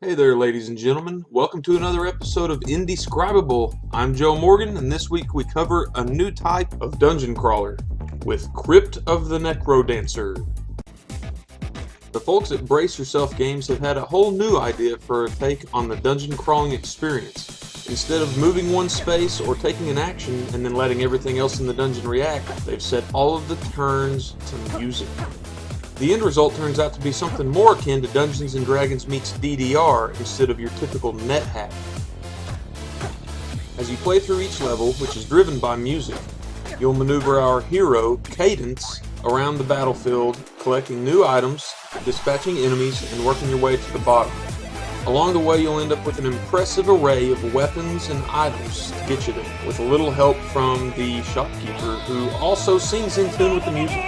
Hey there, ladies and gentlemen. Welcome to another episode of Indie-Scribable. I'm Joe Morgan, and this week we cover a new type of dungeon crawler with Crypt of the NecroDancer. The folks at Brace Yourself Games have had a whole new idea for a take on the dungeon crawling experience. Instead of moving one space or taking an action and then letting everything else in the dungeon react, they've set all of the turns to music. The end result turns out to be something more akin to Dungeons & Dragons meets DDR instead of your typical net hack. As you play through each level, which is driven by music, you'll maneuver our hero, Cadence, around the battlefield, collecting new items, dispatching enemies, and working your way to the bottom. Along the way, you'll end up with an impressive array of weapons and items to get you there, with a little help from the shopkeeper, who also sings in tune with the music.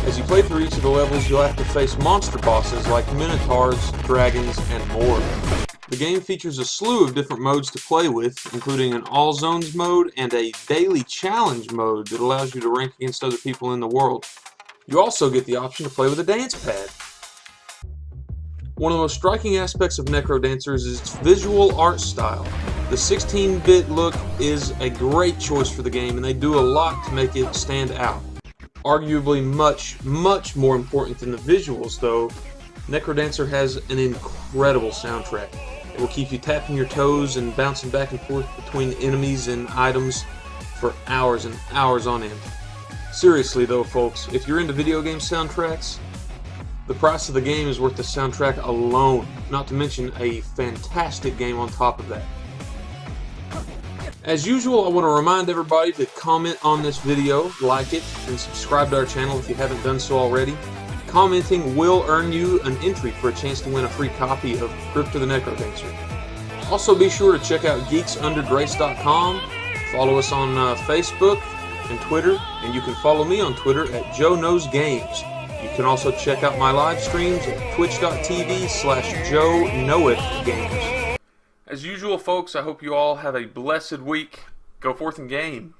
As you play through each of the levels, you'll have to face monster bosses like minotaurs, dragons, and more. The game features a slew of different modes to play with, including an all zones mode and a daily challenge mode that allows you to rank against other people in the world. You also get the option to play with a dance pad. One of the most striking aspects of NecroDancer is its visual art style. The 16-bit look is a great choice for the game, and they do a lot to make it stand out. Arguably much more important than the visuals, though, NecroDancer has an incredible soundtrack. It will keep you tapping your toes and bouncing back and forth between enemies and items for hours and hours on end. Seriously though, folks, if you're into video game soundtracks, the price of the game is worth the soundtrack alone, not to mention a fantastic game on top of that. As usual, I want to remind everybody to comment on this video, like it, and subscribe to our channel if you haven't done so already. Commenting will earn you an entry for a chance to win a free copy of Crypt of the NecroDancer. Also be sure to check out geeksundergrace.com, follow us on Facebook and Twitter, and you can follow me on Twitter at Joe Knows Games. You can also check out my live streams at twitch.tv/Joe Knoweth Games. As usual, folks, I hope you all have a blessed week. Go forth and game.